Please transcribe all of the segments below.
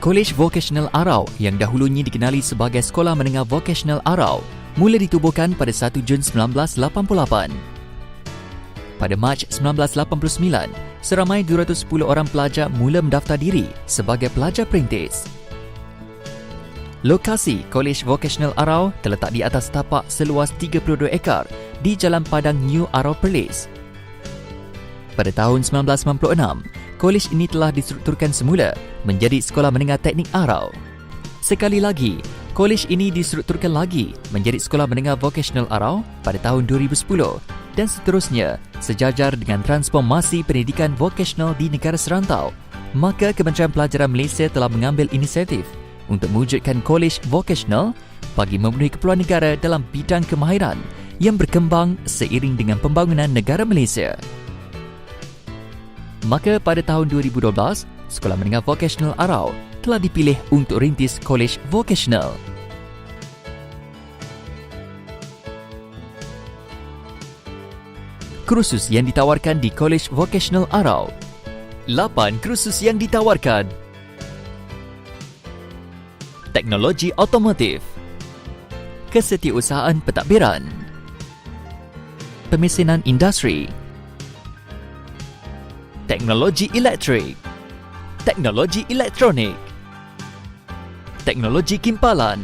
Kolej Vocational Arau yang dahulunya dikenali sebagai Sekolah Menengah Vocational Arau mula ditubuhkan pada 1 Jun 1988. Pada Mac 1989, seramai 210 orang pelajar mula mendaftar diri sebagai pelajar perintis. Lokasi Kolej Vocational Arau terletak di atas tapak seluas 32 ekar di Jalan Padang New Arau Perlis. Pada tahun 1996, kolej ini telah distrukturkan semula menjadi Sekolah Menengah Teknik Arau. Sekali lagi, kolej ini distrukturkan lagi menjadi Sekolah Menengah Vocational Arau pada tahun 2010 dan seterusnya sejajar dengan transformasi pendidikan vocational di negara serantau. Maka Kementerian Pelajaran Malaysia telah mengambil inisiatif untuk mewujudkan kolej vocational bagi memenuhi keperluan negara dalam bidang kemahiran yang berkembang seiring dengan pembangunan negara Malaysia. Maka pada tahun 2012, Sekolah Menengah Vocational Arau telah dipilih untuk rintis kolej vocational. Kursus yang ditawarkan di Kolej Vocational Arau. 8 kursus yang ditawarkan. Teknologi Otomotif, Kesetiausahaan Pentadbiran, Pemesinan Industri, Teknologi Elektrik, Teknologi Elektronik, Teknologi Kimpalan,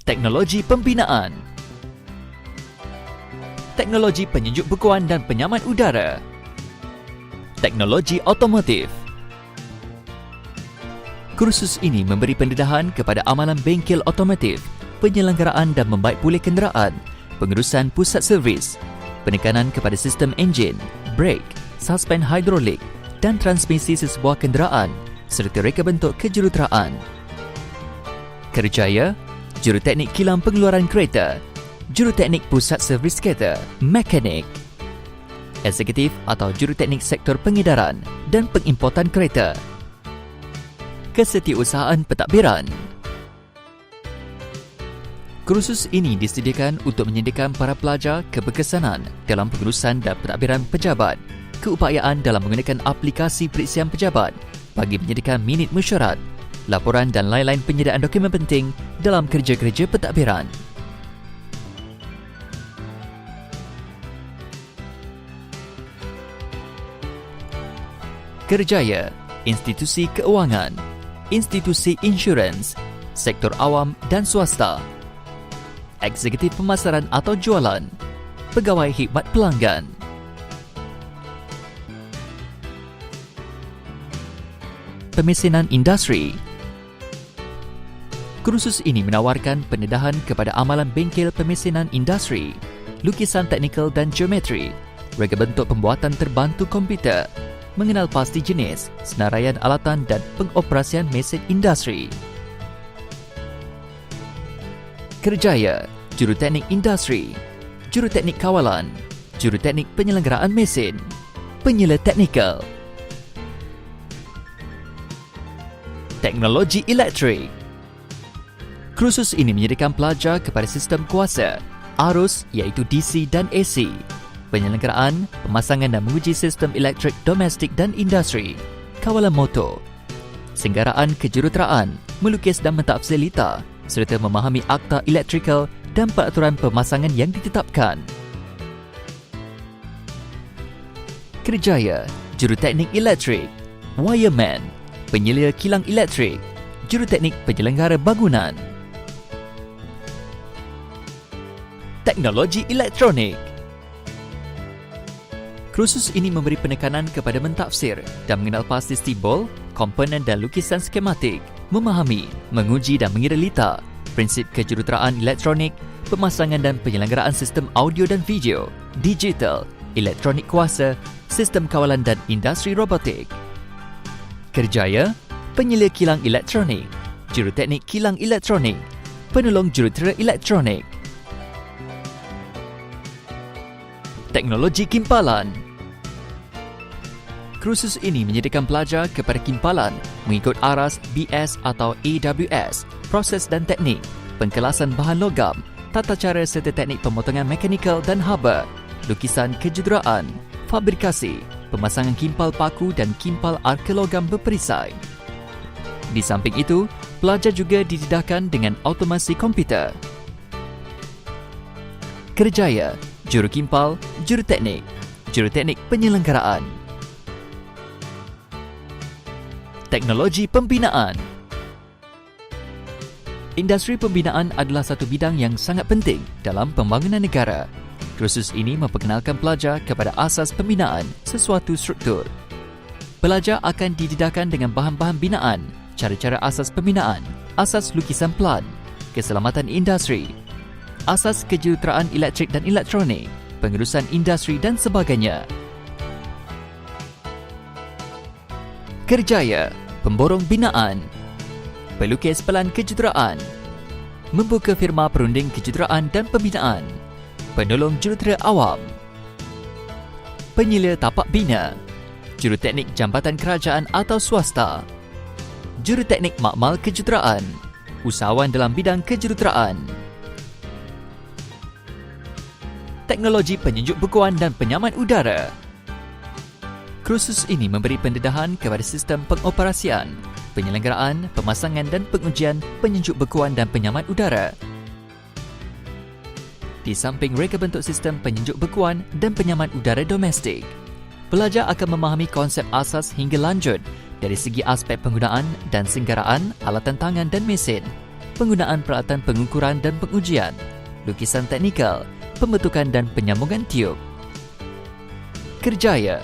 Teknologi Pembinaan, Teknologi Penyejuk Bekuan dan Penyaman Udara, Teknologi Otomotif. Kursus ini memberi pendedahan kepada amalan bengkel otomotif, penyelenggaraan dan membaik pulih kenderaan, pengurusan pusat servis, penekanan kepada sistem enjin, brake, suspend hidrolik dan transmisi sesebuah kenderaan serta reka bentuk kejuruteraan. Kerjaya, Juruteknik Kilang Pengeluaran Kereta, Juruteknik Pusat Servis Kereta, Mekanik. Eksekutif atau Juruteknik Sektor Pengedaran dan Pengimportan Kereta. Kesetiausahaan Pentadbiran. Kursus ini disediakan untuk menyediakan para pelajar keberkesanan dalam pengurusan dan pentadbiran pejabat, keupayaan dalam menggunakan aplikasi periksian pejabat bagi menyediakan minit mesyuarat, laporan dan lain-lain penyediaan dokumen penting dalam kerja-kerja pentadbiran. Kerjaya, Institusi Keuangan, Institusi Insurans, Sektor Awam dan Swasta, Eksekutif Pemasaran atau Jualan, Pegawai Khidmat Pelanggan. Pemesinan Industri. Kursus ini menawarkan pendedahan kepada amalan bengkel pemesinan industri, lukisan teknikal dan geometri, reka bentuk pembuatan terbantu komputer, mengenal pasti jenis, senaraian alatan dan pengoperasian mesin industri. Kerjaya, Juruteknik Industri, Juruteknik Kawalan, Juruteknik Penyelenggaraan Mesin, Penyela Teknikal. Teknologi Elektrik. Kursus ini menyediakan pelajar kepada sistem kuasa, arus iaitu DC dan AC, penyelenggaraan, pemasangan dan menguji sistem elektrik domestik dan industri, kawalan motor, senggaraan kejuruteraan, melukis dan mentafsir lita, serta memahami akta elektrikal dan peraturan pemasangan yang ditetapkan. Kerjaya, Juruteknik Elektrik, Wireman, Penyelia Kilang Elektrik, Juruteknik Penyelenggara Bangunan. Teknologi Elektronik. Kursus ini memberi penekanan kepada mentafsir dan mengenal pasti simbol, komponen dan lukisan skematik, memahami, menguji dan mengira lita, prinsip kejuruteraan elektronik, pemasangan dan penyelenggaraan sistem audio dan video, digital, elektronik kuasa, sistem kawalan dan industri robotik. Kerjaya, Penyelia Kilang Elektronik, Juruteknik Kilang Elektronik, Penolong Jurutera Elektronik. Teknologi Kimpalan. Kursus ini menyediakan pelajar kepada kimpalan mengikut aras BS atau AWS, proses dan teknik, pengkelasan bahan logam, tata cara serta teknik pemotongan mekanikal dan haba, lukisan kejuruteraan, fabrikasi, pemasangan kimpal paku dan kimpal arka logam berperisai, Di samping itu, pelajar juga didedahkan dengan automasi komputer. Kerjaya, Jurukimpal, Juruteknik Penyelenggaraan. Teknologi Pembinaan. Industri pembinaan adalah satu bidang yang sangat penting dalam pembangunan negara. Kursus ini memperkenalkan pelajar kepada asas pembinaan sesuatu struktur. Pelajar akan didedahkan dengan bahan-bahan binaan, cara-cara asas pembinaan, asas lukisan pelan, keselamatan industri, asas kejuruteraan elektrik dan elektronik, pengurusan industri dan sebagainya. Kerjaya, pemborong binaan, pelukis pelan kejuruteraan, membuka firma perunding kejuruteraan dan pembinaan, penolong jurutera awam, penyila tapak bina, juruteknik jambatan kerajaan atau swasta, juruteknik makmal kejuruteraan, usahawan dalam bidang kejuruteraan. Teknologi penyejuk bekuan dan penyaman udara. Kursus ini memberi pendedahan kepada sistem pengoperasian, penyelenggaraan, pemasangan dan pengujian penyejuk bekuan dan penyaman udara. Di samping reka bentuk sistem penyejuk bekuan dan penyaman udara domestik, pelajar akan memahami konsep asas hingga lanjut dari segi aspek penggunaan dan singgaraan alatan tangan dan mesin, penggunaan peralatan pengukuran dan pengujian, lukisan teknikal, pembentukan dan penyambungan tiub. Kerjaya,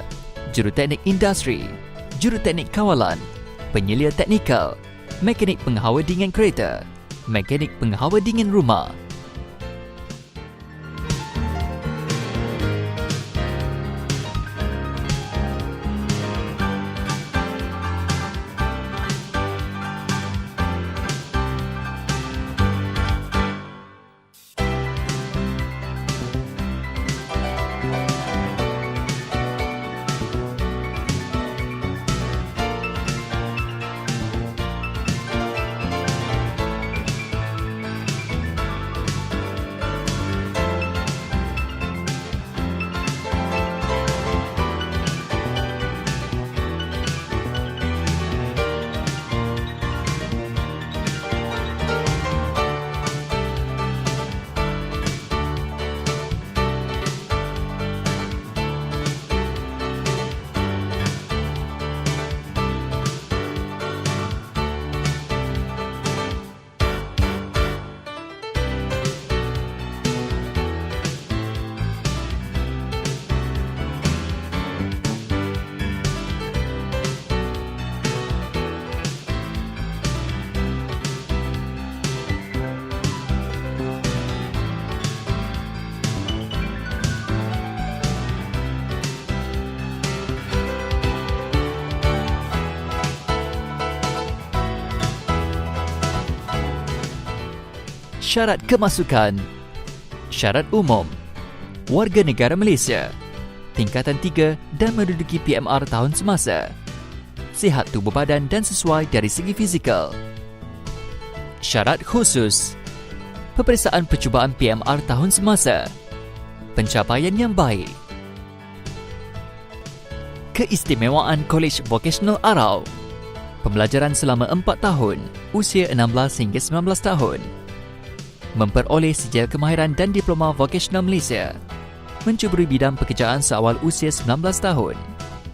Juruteknik Industri, Juruteknik Kawalan, Penyelia Teknikal, Mekanik Penghawa Dingin Kereta, Mekanik Penghawa Dingin Rumah. Syarat kemasukan. Syarat umum. Warga negara Malaysia, tingkatan 3 dan menduduki PMR tahun semasa. Sihat tubuh badan dan sesuai dari segi fizikal. Syarat khusus. Peperiksaan percubaan PMR tahun semasa. Pencapaian yang baik. Keistimewaan Kolej Vocational Arau. Pembelajaran selama 4 tahun, usia 16 hingga 19 tahun. Memperoleh sijil kemahiran dan diploma vocational Malaysia. Mencuburi bidang pekerjaan seawal usia 19 tahun.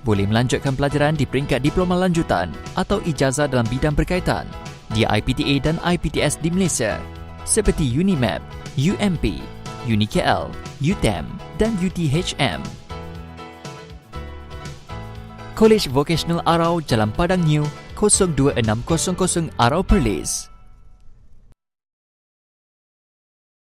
Boleh melanjutkan pelajaran di peringkat diploma lanjutan atau ijazah dalam bidang berkaitan di IPTA dan IPTS di Malaysia seperti UNIMAP, UMP, UniKL, UTEM dan UTHM. Kolej Vocational Arau, Jalan Padang New, 02600 Arau Perlis.